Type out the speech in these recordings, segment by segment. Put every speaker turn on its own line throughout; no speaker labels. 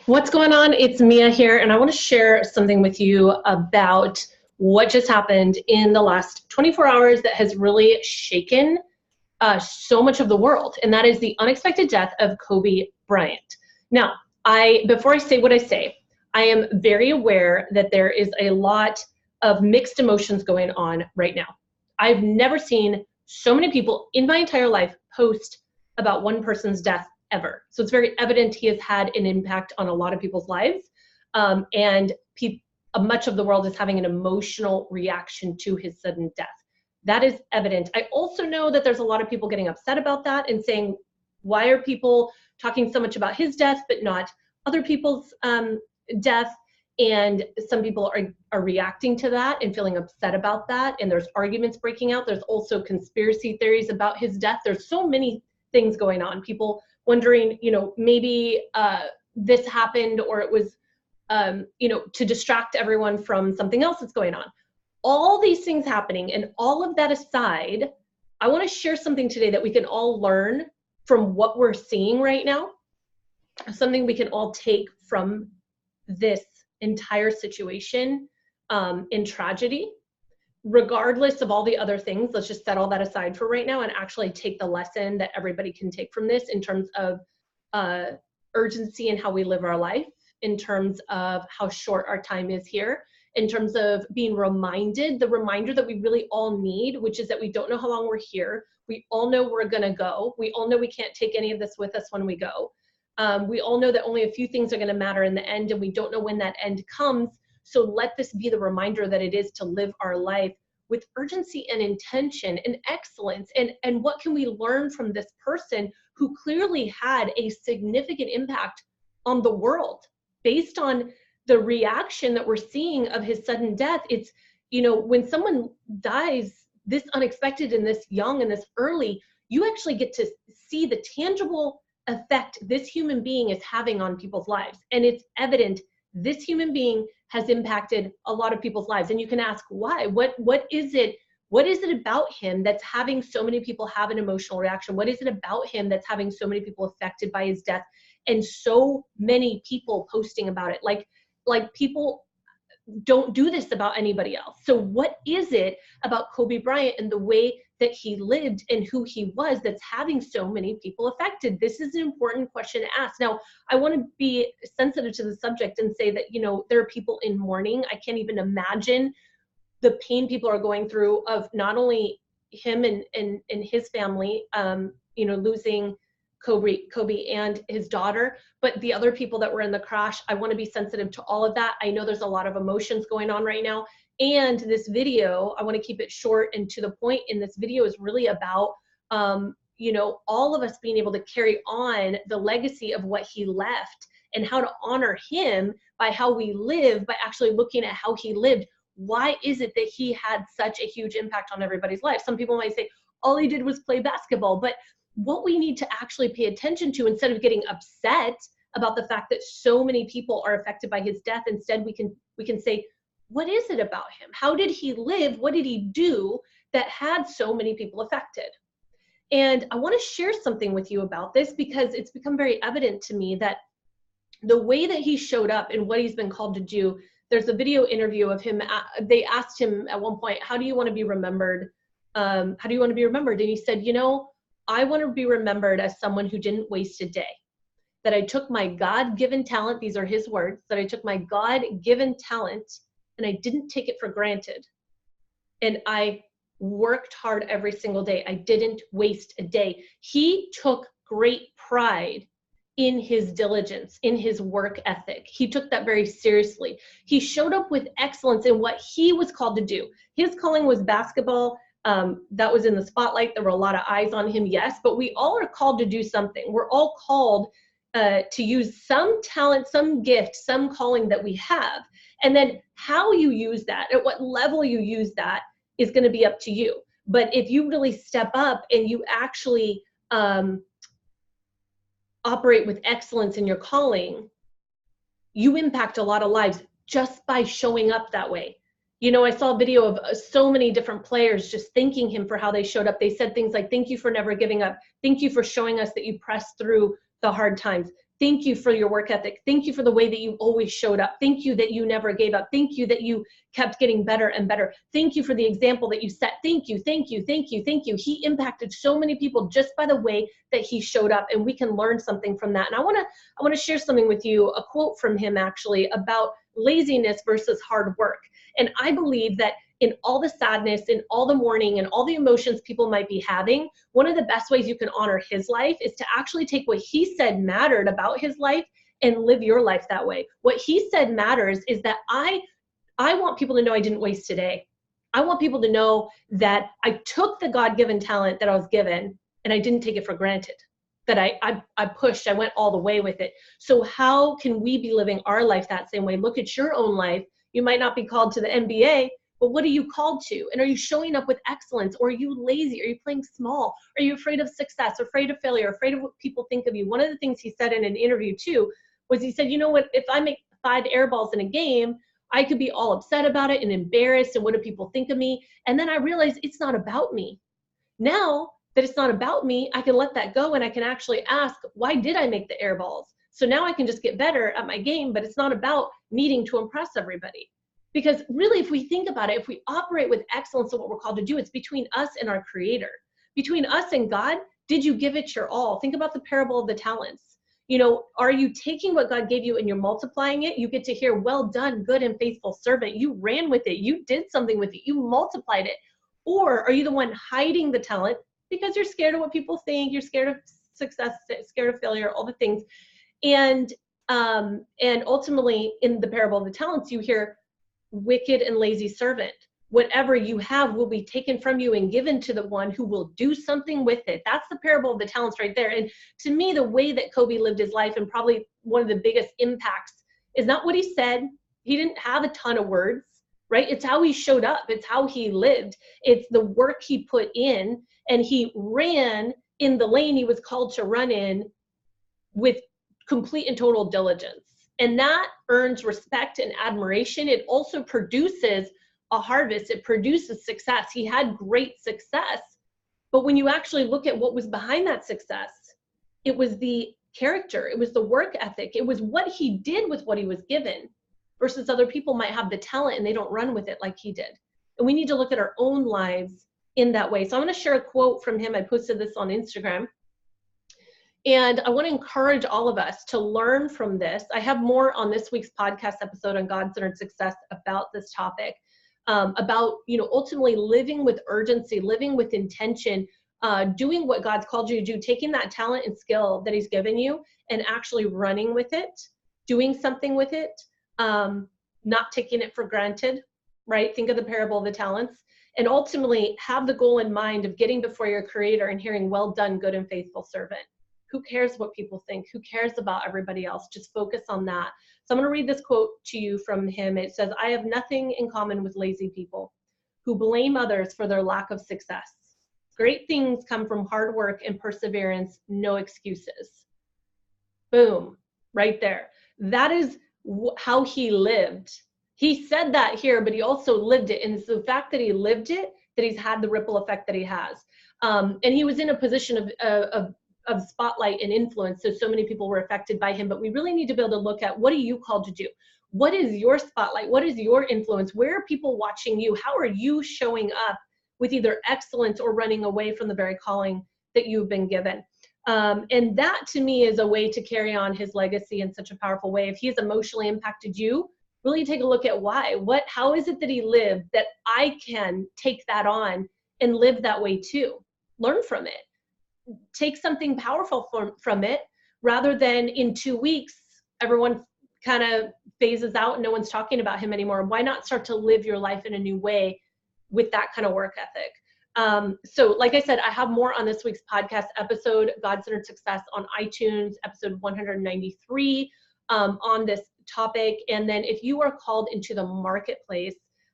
What's going on? It's Mia here, and I want to share something with you about what just happened in the last 24 hours that has really shaken so much of the world, and that is the unexpected death of Kobe Bryant. Now, before I say what I say, I am very aware that there is a lot of mixed emotions going on right now. I've never seen so many people in my entire life post about one person's death ever. So it's very evident he has had an impact on a lot of people's lives. And much of the world is having an emotional reaction to his sudden death. That is evident. I also know that there's a lot of people getting upset about that and saying, why are people talking so much about his death, but not other people's death? And some people are reacting to that and feeling upset about that. And there's arguments breaking out. There's also conspiracy theories about his death. There's so many things going on. People wondering, maybe this happened, or it was, to distract everyone from something else that's going on. All these things happening, and all of that aside, I want to share something today that we can all learn from what we're seeing right now, something we can all take from this entire situation in tragedy. Regardless of all the other things, let's just set all that aside for right now and actually take the lesson that everybody can take from this in terms of urgency in how we live our life, in terms of how short our time is here, in terms of being reminded, the reminder that we really all need, which is that we don't know how long we're here. We all know we're gonna go. We all know we can't take any of this with us when we go. We all know that only a few things are gonna matter in the end, and we don't know when that end comes. So let this be the reminder that it is to live our life with urgency and intention and excellence. And what can we learn from this person who clearly had a significant impact on the world based on the reaction that we're seeing of his sudden death? It's, when someone dies this unexpected and this young and this early, you actually get to see the tangible effect this human being is having on people's lives. And it's evident this human being has impacted a lot of people's lives. And you can ask why. What is it about him that's having so many people have an emotional reaction? What is it about him that's having so many people affected by his death, and so many people posting about it? Like people don't do this about anybody else. So what is it about Kobe Bryant and the way that he lived and who he was that's having so many people affected? This is an important question to ask. Now, I want to be sensitive to the subject and say that, there are people in mourning. I can't even imagine the pain people are going through of not only him and his family, losing Kobe and his daughter, but the other people that were in the crash. I want to be sensitive to all of that. I know there's a lot of emotions going on right now. And this video, I want to keep it short and to the point. In this video is really about, all of us being able to carry on the legacy of what he left and how to honor him by how we live, by actually looking at how he lived. Why is it that he had such a huge impact on everybody's life? Some people might say, all he did was play basketball, but what we need to actually pay attention to, instead of getting upset about the fact that so many people are affected by his death, instead we can say, what is it about him? How did he live? What did he do that had so many people affected? And I want to share something with you about this, because it's become very evident to me that the way that he showed up and what he's been called to do. There's a video interview of him. They asked him at one point, how do you want to be remembered? How do you want to be remembered? And he said, I want to be remembered as someone who didn't waste a day, that I took my God-given talent, these are his words, that I took my God-given talent and I didn't take it for granted. And I worked hard every single day. I didn't waste a day. He took great pride in his diligence, in his work ethic. He took that very seriously. He showed up with excellence in what he was called to do. His calling was basketball. That was in the spotlight. There were a lot of eyes on him, yes, but we all are called to do something. We're all called to use some talent, some gift, some calling that we have. And then how you use that, at what level you use that, is going to be up to you. But if you really step up and you actually operate with excellence in your calling, you impact a lot of lives just by showing up that way. I saw a video of so many different players just thanking him for how they showed up. They said things like, thank you for never giving up. Thank you for showing us that you pressed through the hard times. Thank you for your work ethic. Thank you for the way that you always showed up. Thank you that you never gave up. Thank you that you kept getting better and better. Thank you for the example that you set. Thank you, thank you, thank you, thank you. He impacted so many people just by the way that he showed up, and we can learn something from that. And I want to share something with you, a quote from him actually about laziness versus hard work. And I believe that in all the sadness, in all the mourning, and all the emotions people might be having, one of the best ways you can honor his life is to actually take what he said mattered about his life and live your life that way. What he said matters is that I want people to know I didn't waste today. I want people to know that I took the God-given talent that I was given and I didn't take it for granted, that I pushed, I went all the way with it. So how can we be living our life that same way? Look at your own life. You might not be called to the NBA, but what are you called to? And are you showing up with excellence? Or are you lazy? Are you playing small? Are you afraid of success, afraid of failure, afraid of what people think of you? One of the things he said in an interview too, was he said, you know what, if I make 5 air balls in a game, I could be all upset about it and embarrassed and what do people think of me? And then I realized it's not about me. Now that it's not about me, I can let that go and I can actually ask, why did I make the air balls? So now I can just get better at my game, but it's not about needing to impress everybody. Because really, if we think about it, if we operate with excellence in what we're called to do, it's between us and our Creator. Between us and God, did you give it your all? Think about the parable of the talents. You know, are you taking what God gave you and you're multiplying it? You get to hear, well done, good and faithful servant. You ran with it. You did something with it. You multiplied it. Or are you the one hiding the talent because you're scared of what people think? You're scared of success, scared of failure, all the things. And ultimately, in the parable of the talents, you hear, wicked and lazy servant. Whatever you have will be taken from you and given to the one who will do something with it. That's the parable of the talents right there. And to me, the way that Kobe lived his life, and probably one of the biggest impacts, is not what he said. He didn't have a ton of words, right? It's how he showed up. It's how he lived. It's the work he put in, and he ran in the lane he was called to run in with complete and total diligence. And that earns respect and admiration. It also produces a harvest. It produces success. He had great success. But when you actually look at what was behind that success, it was the character. It was the work ethic. It was what he did with what he was given, versus other people might have the talent and they don't run with it like he did. And we need to look at our own lives in that way. So I'm going to share a quote from him. I posted this on Instagram. And I want to encourage all of us to learn from this. I have more on this week's podcast episode on God-centered success about this topic, about, you know, ultimately living with urgency, living with intention, doing what God's called you to do, taking that talent and skill that he's given you and actually running with it, doing something with it, not taking it for granted, right? Think of the parable of the talents, and ultimately have the goal in mind of getting before your Creator and hearing, well done, good and faithful servant. Who cares what people think? Who cares about everybody else? Just focus on that. So I'm going to read this quote to you from him. It says, I have nothing in common with lazy people who blame others for their lack of success. Great things come from hard work and perseverance, no excuses. Boom, right there. That is how he lived. He said that here, but he also lived it. And it's the fact that he lived it that he's had the ripple effect that he has. And he was in a position of spotlight and influence, so many people were affected by him. But we really need to be able to look at, what are you called to do? What is your spotlight? What is your influence? Where are people watching you? How are you showing up with either excellence or running away from the very calling that you've been given? And that to me is a way to carry on his legacy in such a powerful way. If he has emotionally impacted you, really take a look at why. How is it that he lived that I can take that on and live that way too? Learn from it. Take something powerful from it, rather than in 2 weeks, everyone kind of phases out and no one's talking about him anymore. Why not start to live your life in a new way with that kind of work ethic? So like I said, I have more on this week's podcast episode, God-Centered Success, on iTunes, episode 193, on this topic. And then if you are called into the marketplace,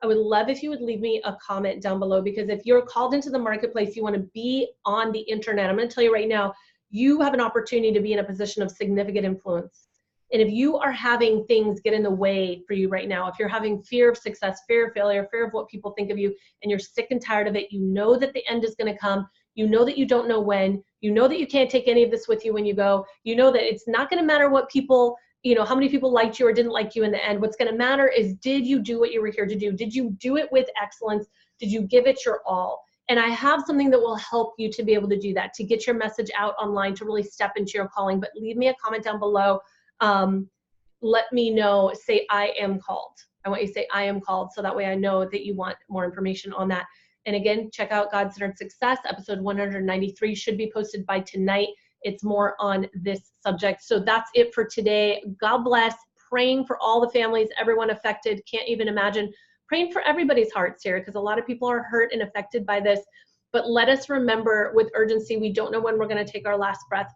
I would love if you would leave me a comment down below, because if you're called into the marketplace, you want to be on the internet. I'm going to tell you right now, you have an opportunity to be in a position of significant influence. And if you are having things get in the way for you right now, if you're having fear of success, fear of failure, fear of what people think of you, and you're sick and tired of it, you know that the end is going to come, You know that you don't know when. You know that you can't take any of this with you when you go. You know that it's not going to matter what people, how many people liked you or didn't like you in the end. What's going to matter is, did you do what you were here to do? Did you do it with excellence? Did you give it your all? And I have something that will help you to be able to do that, to get your message out online, to really step into your calling. But leave me a comment down below. Let me know, say, I am called. I want you to say, I am called, so that way I know that you want more information on that. And again, check out God-Centered Success. Episode 193 should be posted by tonight. It's more on this subject. So that's it for today. God bless. Praying for all the families, everyone affected. Can't even imagine. Praying for everybody's hearts here, because a lot of people are hurt and affected by this. But let us remember with urgency, we don't know when we're going to take our last breath.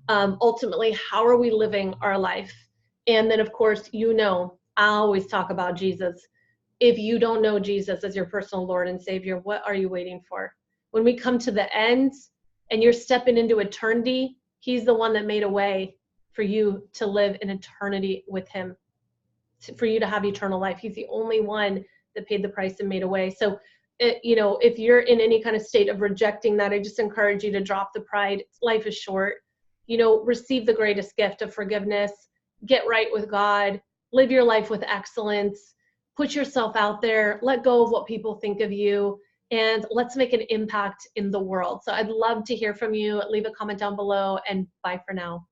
Ultimately, how are we living our life? And then, of course, I always talk about Jesus. If you don't know Jesus as your personal Lord and Savior, what are you waiting for? When we come to the end and you're stepping into eternity, he's the one that made a way for you to live in eternity with him, for you to have eternal life. He's the only one that paid the price and made a way. So, if you're in any kind of state of rejecting that, I just encourage you to drop the pride. Life is short. Receive the greatest gift of forgiveness. Get right with God. Live your life with excellence. Put yourself out there. Let go of what people think of you. And let's make an impact in the world. So I'd love to hear from you. Leave a comment down below, and bye for now.